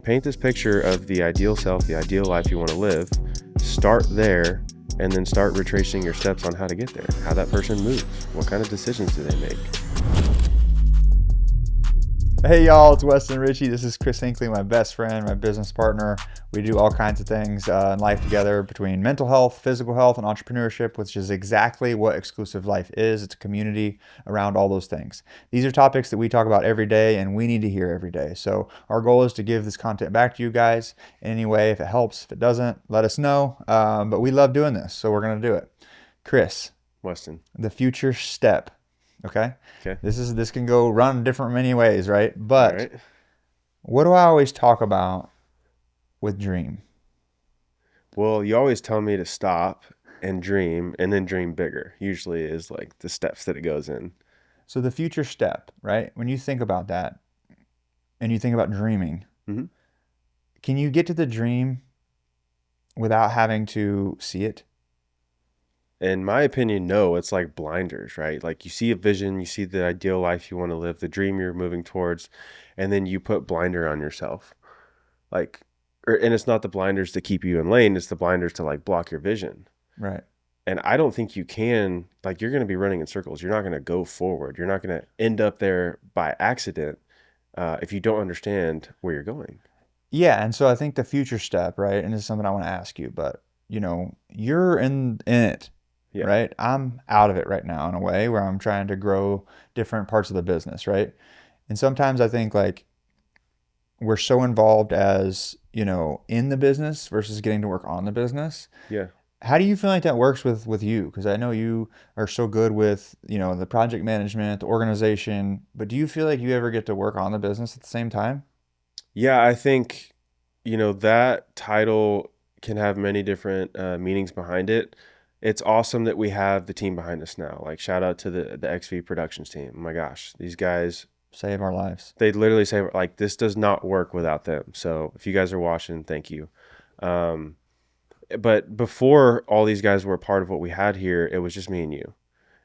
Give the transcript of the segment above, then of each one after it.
Paint this picture of the ideal self, the ideal life you want to live. Start there and then start retracing your steps on how to get there, how that person moves, what kind of decisions do they make. Hey y'all, it's Weston Ritchie. This is Chris Hinckley, my best friend, my business partner. We do all kinds of things in life together between mental health, physical health, and entrepreneurship, which is exactly what Xclusiv Life is. It's a community around all those things. These are topics that we talk about every day and we need to hear every day. So our goal is to give this content back to you guys in any way. If it helps, if it doesn't, let us know. But we love doing this, so we're going to do it. Chris, Weston. the future step. Okay. Okay. This can go run different many ways, right? All But right. what do I always talk about with dream? Well, you always tell me to stop and dream and then dream bigger, usually is like the steps that it goes in. So the future step, right? When you think about that and you think about dreaming, Mm-hmm. can you get to the dream without having to see it? In my opinion, no, it's like blinders, right? Like you see a vision, you see the ideal life you want to live, the dream you're moving towards, and then you put blinder on yourself. Like, and it's not the blinders to keep you in lane, it's the blinders to like block your vision. Right. And I don't think you can, like, you're going to be running in circles. You're not going to go forward. You're not going to end up there by accident if you don't understand where you're going. Yeah, and so I think the future step, right? And this is something I want to ask you, but you're in it, Yeah. right? I'm out of it right now in a way where I'm trying to grow different parts of the business, right? And sometimes I think like we're so involved as, in the business versus getting to work on the business. Yeah. How do you feel like that works with you? Because I know you are so good with, the project management, the organization, but do you feel like you ever get to work on the business at the same time? Yeah. I think, that title can have many different meanings behind it. It's awesome that we have the team behind us now. Like, shout out to the XV Productions team. Oh my gosh, these guys, Save our lives. they literally say, like, this does not work without them. So if you guys are watching, thank you. Um, but before all these guys were a part of what we had here, it was just me and you.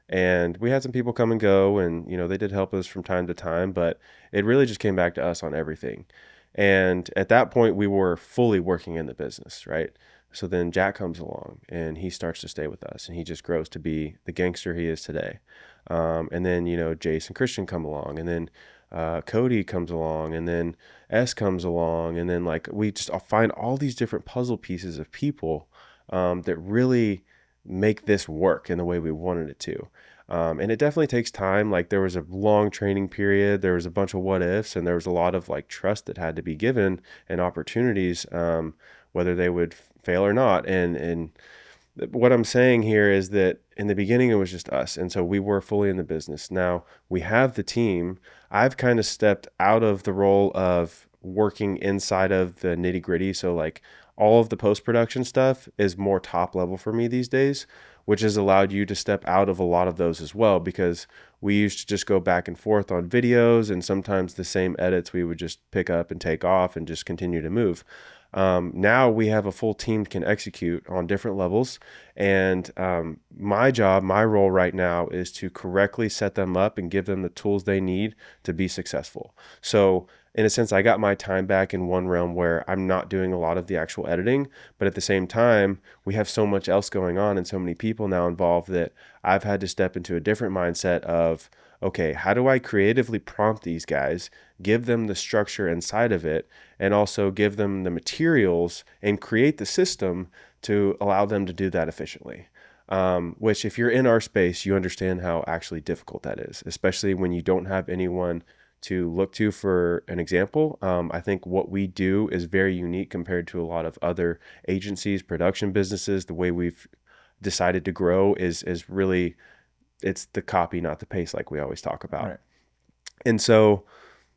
And we had some people come and go, and they did help us from time to time, but it really just came back to us on everything. And at that point, we were fully working in the business, right? So then Jack comes along and he starts to stay with us, and he just grows to be the gangster he is today. And then, Jace and Christian come along, and then Cody comes along, and then S comes along, and then like we just find all these different puzzle pieces of people that really make this work in the way we wanted it to. And it definitely takes time. Like there was a long training period, there was a bunch of what ifs, and there was a lot of like trust that had to be given and opportunities, whether they would fail or not. And what I'm saying here is that in the beginning, it was just us. And so we were fully in the business. Now we have the team. I've kind of stepped out of the role of working inside of the nitty gritty. So like all of the post-production stuff is more top level for me these days, which has allowed you to step out of a lot of those as well, because we used to just go back and forth on videos, and sometimes the same edits we would just pick up and take off and just continue to move. Now we have a full team that can execute on different levels. And my job, my role right now is to correctly set them up and give them the tools they need to be successful. So in a sense, I got my time back in one realm where I'm not doing a lot of the actual editing, but at the same time, we have so much else going on and so many people now involved that I've had to step into a different mindset of, okay, how do I creatively prompt these guys, give them the structure inside of it, and also give them the materials and create the system to allow them to do that efficiently. Which if you're in our space, you understand how actually difficult that is, especially when you don't have anyone to look to for an example. I think what we do is very unique compared to a lot of other agencies, production businesses. The way we've decided to grow is really, it's the copy, not the paste, like we always talk about. Right. And so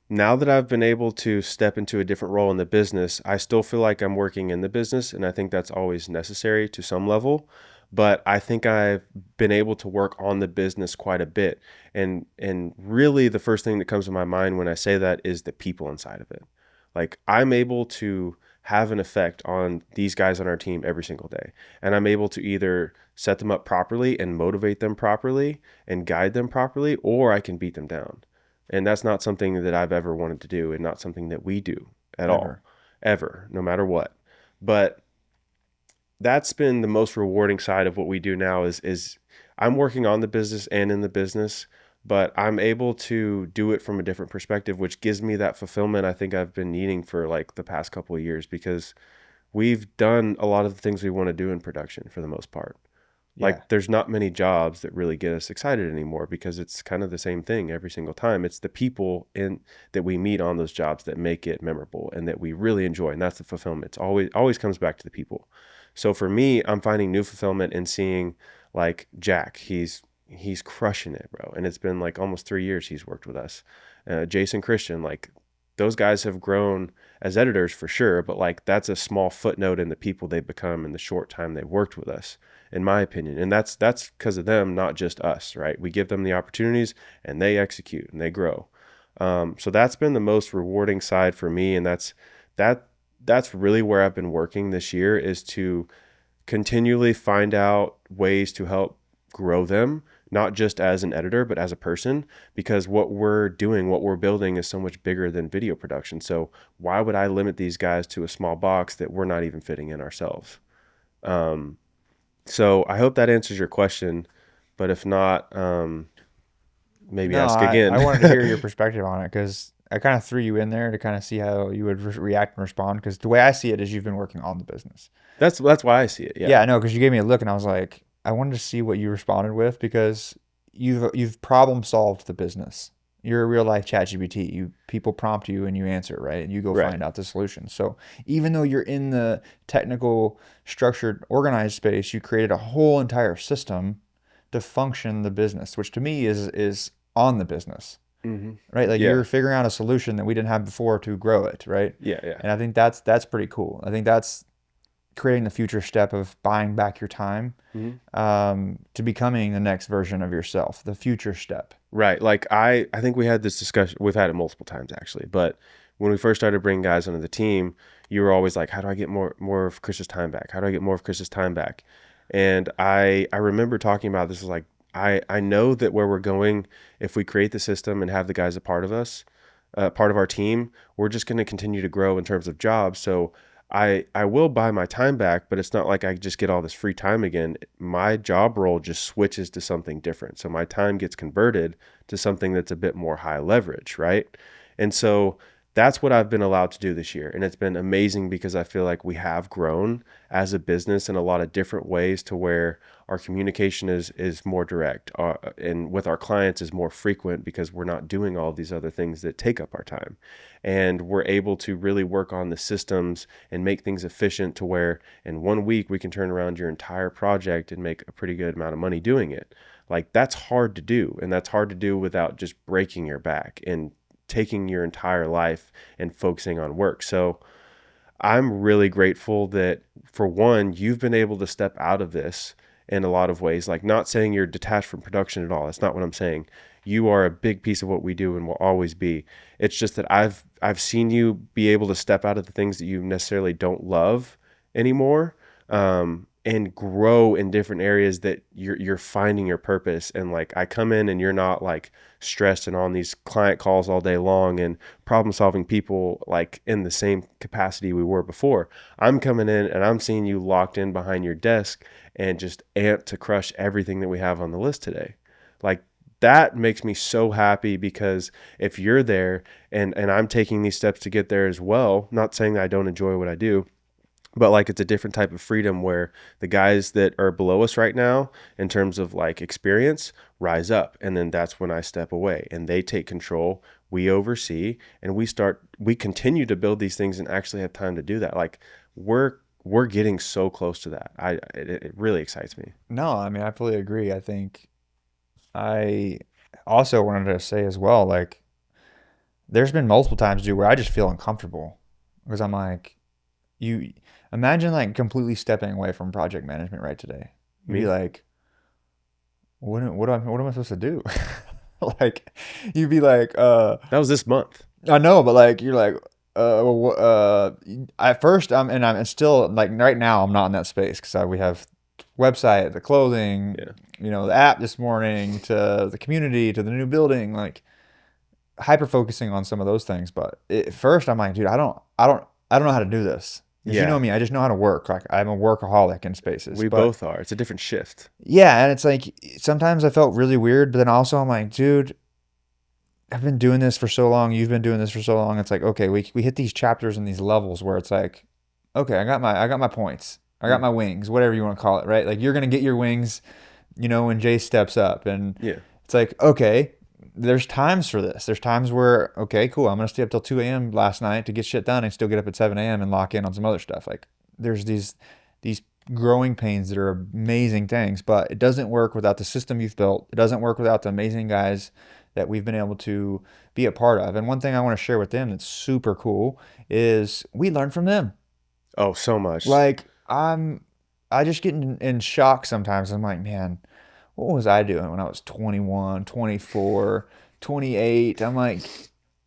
now that I've been able to step into a different role in the business, I still feel like I'm working in the business, and I think that's always necessary to some level. But I think I've been able to work on the business quite a bit. And really the first thing that comes to my mind when I say that is the people inside of it. Like I'm able to have an effect on these guys on our team every single day. And I'm able to either set them up properly and motivate them properly and guide them properly, or I can beat them down. And that's not something that I've ever wanted to do, and not something that we do at all. Ever. ever, no matter what. But that's been the most rewarding side of what we do now is I'm working on the business and in the business, but I'm able to do it from a different perspective, which gives me that fulfillment I think I've been needing for like the past couple of years because we've done a lot of the things we want to do in production for the most part. Yeah. Like there's not many jobs that really get us excited anymore because it's kind of the same thing every single time. It's the people in that we meet on those jobs that make it memorable and that we really enjoy, and that's the fulfillment. It's always comes back to the people. So for me, I'm finding new fulfillment in seeing like Jack. He's crushing it, bro. And it's been like almost 3 years he's worked with us. Jason Christian, like those guys have grown as editors for sure, but like that's a small footnote in the people they've become in the short time they've worked with us, in my opinion. And that's because of them, not just us, right? We give them the opportunities and they execute and they grow. So that's been the most rewarding side for me, and that that's really where I've been working this year is to continually find out ways to help grow them, not just as an editor, but as a person, because what we're doing, what we're building is so much bigger than video production. So why would I limit these guys to a small box that we're not even fitting in ourselves? Um, so I hope that answers your question, but if not, maybe No, ask I again. wanted to hear your perspective on it because I kind of threw you in there to kind of see how you would react and respond. Because the way I see it is you've been working on the business. That's why I see it. Yeah. Yeah, I know, because you gave me a look and I was like, I wanted to see what you responded with because you've problem solved the business. You're a real life chat GPT. You people prompt you and you answer, right? And you go Right. find out the solution. So even though you're in the technical, structured, organized space, you created a whole entire system to function the business, which to me is on the business, Hmm. right? Like Yeah. you're figuring out a solution that we didn't have before to grow it, right? Yeah. Yeah. And I think that's pretty cool. I think that's creating the future step of buying back your time, Hmm. to becoming the next version of yourself, the future step. Right. Like I think we had this discussion. We've had it multiple times actually. But when we first started bringing guys onto the team, you were always like, "How do I get more of Chris's time back? How do I get more of Chris's time back?" And I remember talking about this. Like I know that where we're going, if we create the system and have the guys a part of us, part of our team, we're just going to continue to grow in terms of jobs. So I will buy my time back, but it's not like I just get all this free time again. My job role just switches to something different. So my time gets converted to something that's a bit more high leverage, right? And so that's what I've been allowed to do this year. And it's been amazing because I feel like we have grown as a business in a lot of different ways to where our communication is more direct, and with our clients is more frequent because we're not doing all these other things that take up our time. And we're able to really work on the systems and make things efficient to where in 1 week we can turn around your entire project and make a pretty good amount of money doing it. Like that's hard to do, and that's hard to do without just breaking your back and taking your entire life and focusing on work. So I'm really grateful that for one, you've been able to step out of this in a lot of ways. Like not saying you're detached from production at all. That's not what I'm saying. You are a big piece of what we do and will always be. It's just that I've seen you be able to step out of the things that you necessarily don't love anymore, and grow in different areas that you're finding your purpose. And like I come in and you're not like stressed and on these client calls all day long and problem solving people like in the same capacity we were before. I'm coming in and I'm seeing you locked in behind your desk and just amped to crush everything that we have on the list today. Like that makes me so happy because if you're there and I'm taking these steps to get there as well, not saying that I don't enjoy what I do, but like it's a different type of freedom where the guys that are below us right now in terms of like experience rise up, and then that's when I step away and they take control, we oversee, and we continue to build these things and actually have time to do that. Like we're getting so close to that. It really excites me. No, I mean, I fully agree. I think I also wanted to say as well, like, there's been multiple times, dude, where I just feel uncomfortable because I'm like, you imagine like completely stepping away from project management right today. You'd be Me. like, what am I supposed to do? Like, you'd be like, That was this month. I know, but like you're like, at first I'm still like right now I'm not in that space because we have website, the clothing, Yeah. the app this morning to the community to the new building, like hyper focusing on some of those things. But at first I'm like, dude, I don't. I don't know how to do this. Because you know Yeah, me, I just know how to work. Like I'm a workaholic in spaces. we But both are. It's a different shift. yeah, and it's like sometimes I felt really weird, but then also I'm like, dude, I've been doing this for so long. You've been doing this for so long. It's like, okay, we hit these chapters and these levels where it's like, okay, I got my points. I got Mm, my wings, whatever you want to call it, right? Like you're gonna get your wings, when Jay steps up. And yeah, it's like, okay, there's times for this. There's times where, okay, cool, I'm gonna stay up till 2 a.m. last night to get shit done and still get up at 7 a.m. and lock in on some other stuff. Like there's these growing pains that are amazing things, but it doesn't work without the system you've built. It doesn't work without the amazing guys that we've been able to be a part of. And one thing I want to share with them that's super cool is we learn from them. oh, so much. Like I just get in shock sometimes. I'm like, man, what was I doing when I was 21, 24, 28? I'm like,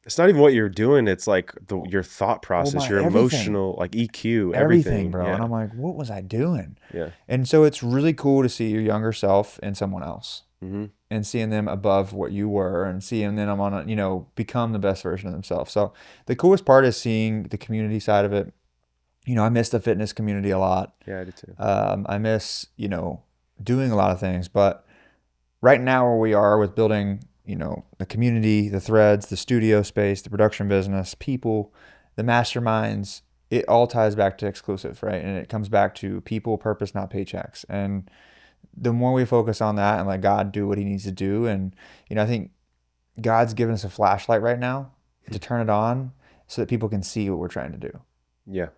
It's not even what you're doing. It's like your thought well, process, my your everything, emotional, like EQ, everything, everything. bro. And Yeah, I'm like, what was I doing? yeah. And so it's really cool to see your younger self in someone else Hmm. and seeing them above what you were and seeing them on become the best version of themselves. So the coolest part is seeing the community side of it. I miss the fitness community a lot. Yeah, I do too. I miss, doing a lot of things, but right now where we are with building, the community, the threads, the studio space, the production business, people, the masterminds, it all ties back to exclusive, right? And it comes back to people, purpose, not paychecks. And the more we focus on that and let God do what he needs to do, and I think God's given us a flashlight right now to turn it on so that people can see what we're trying to do. Yeah,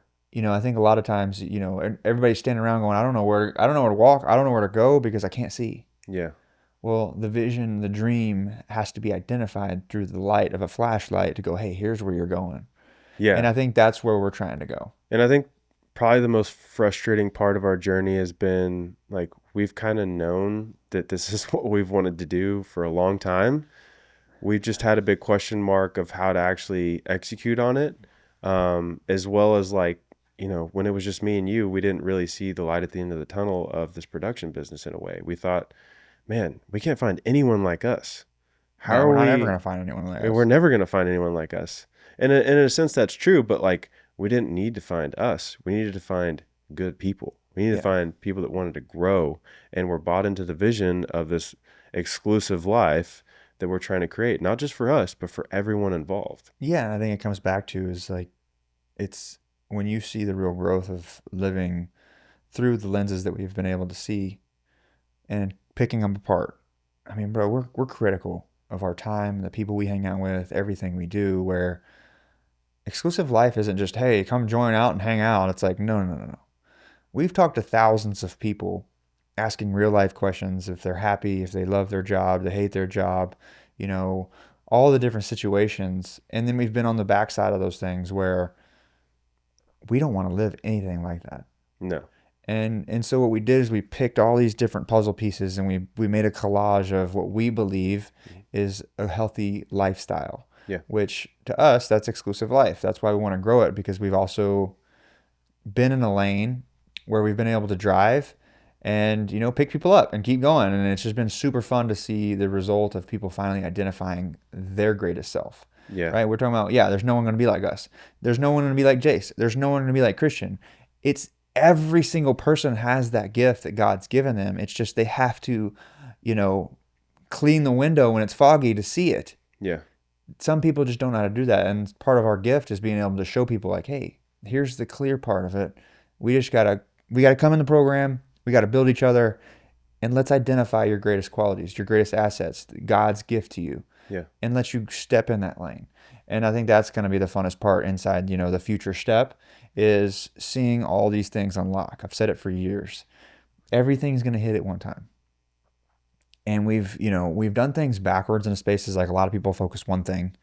I think a lot of times, everybody's standing around going, I don't know where to walk, I don't know where to go because I can't see. yeah, Well, the vision, the dream has to be identified through the light of a flashlight to go, hey, here's where you're going. And yeah. I think that's where we're trying to go. And I think probably the most frustrating part of our journey has been like we've kind of known that this is what we've wanted to do for a long time. We've just had a big question mark of how to actually execute on it, as well as like, when it was just me and you, we didn't really see the light at the end of the tunnel of this production business in a way. We thought, man, we can't find anyone like us. How Yeah, are we're not ever we? going to find anyone like I mean, we're us. never going to find anyone like us. And in a sense, that's true. But like, we didn't need to find us. We needed to find good people. We needed to Yeah. find people that wanted to grow and were bought into the vision of this exclusive life that we're trying to create, not just for us, but for everyone involved. Yeah. And I think it comes back to is like, it's when you see the real growth of living through the lenses that we've been able to see and picking them apart. I mean, bro, we're critical of our time, the people we hang out with, everything we do, where exclusive life isn't just, hey, come join out and hang out. It's like, no, no, no, no. We've talked to thousands of people asking real life questions if they're happy, if they love their job, they hate their job, you know, all the different situations. And then we've been on the backside of those things where we don't want to live anything like that. No. And so what we did is we picked all these different puzzle pieces and we made a collage of what we believe Mhm. is a healthy lifestyle, Yeah. which to us that's exclusive life. That's why we want to grow it because we've also been in a lane where we've been able to drive and pick people up and keep going, and it's just been super fun to see the result of people finally identifying their greatest self. Yeah. Right, we're talking about, yeah, there's no one going to be like us, there's no one going to be like Jace, there's no one going to be like Christian. It's every single person has that gift that God's given them. It's just they have to you know clean the window when it's foggy to see it. Yeah. Some people just don't know how to do that, and part of our gift is being able to show people like, hey, here's the clear part of it. We gotta come in the program, we gotta build each other, and let's identify your greatest qualities, your greatest assets, God's gift to you, Yeah. and let you step in that lane. And I think that's going to be the funnest part inside the future step is seeing all these things unlock. I've said it for years, everything's going to hit at one time. And we've done things backwards in spaces. Like a lot of people focus one thing,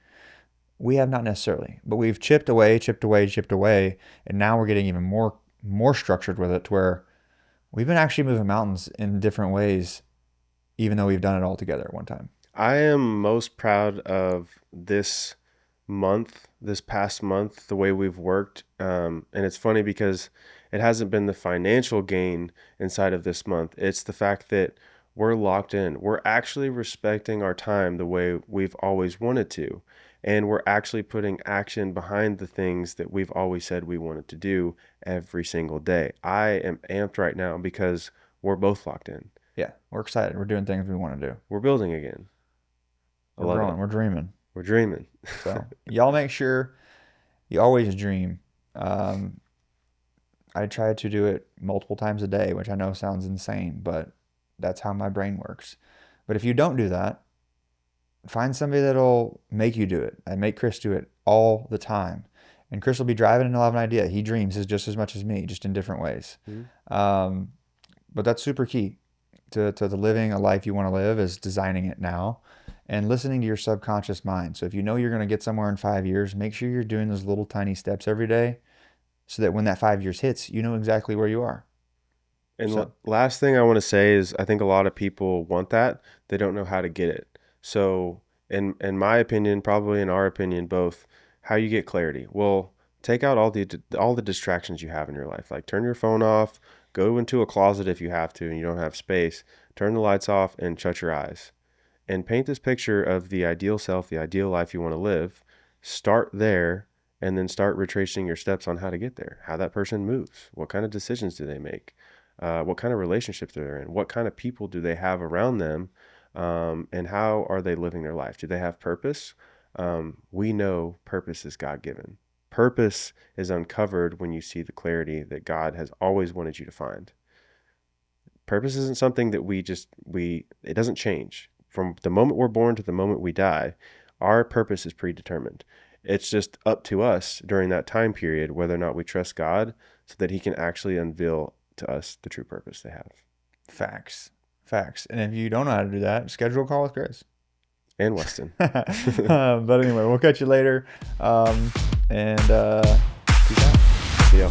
we have not necessarily, but we've chipped away, chipped away, chipped away, and now we're getting even more structured with it to where we've been actually moving mountains in different ways, even though we've done it all together at one time. I am most proud of this past month, the way we've worked. And it's funny because it hasn't been the financial gain inside of this month. It's the fact that we're locked in. We're actually respecting our time the way we've always wanted to. and we're actually putting action behind the things that we've always said we wanted to do every single day. I am amped right now because we're both locked in. Yeah, we're excited. We're doing things we want to do. We're building again. I We're love it. growing. We're dreaming. We're dreaming. So y'all make sure you always dream. Um, I try to do it multiple times a day, which I know sounds insane, but that's how my brain works. But if you don't do that, find somebody that'll make you do it. I make Chris do it all the time. And Chris will be driving and he'll have an idea. He dreams just as much as me, just in different ways. Mm-hmm. Um, but that's super key to the living a life you want to live is designing it now and listening to your subconscious mind. So if you know you're going to get somewhere in 5 years, make sure you're doing those little tiny steps every day so that when that 5 years hits, you know exactly where you are. And So, last thing I want to say is I think a lot of people want that. They don't know how to get it. So, in my opinion, probably in our opinion, both, how you get clarity. Well, take out all the distractions you have in your life. Like turn your phone off, go into a closet if you have to and you don't have space. Turn the lights off and shut your eyes. And paint this picture of the ideal self, the ideal life you want to live. Start there and then start retracing your steps on how to get there, how that person moves, what kind of decisions do they make, what kind of relationships they're in, what kind of people do they have around them, and how are they living their life? Do they have purpose? We know purpose is God given. Purpose is uncovered when you see the clarity that God has always wanted you to find. Purpose isn't something that it doesn't change. From the moment we're born to the moment we die, our purpose is predetermined. It's just up to us during that time period whether or not we trust God so that He can actually unveil to us the true purpose they have. facts. Facts. And if you don't know how to do that, schedule a call with Chris. And Weston. But anyway, we'll catch you later. And peace out. See ya.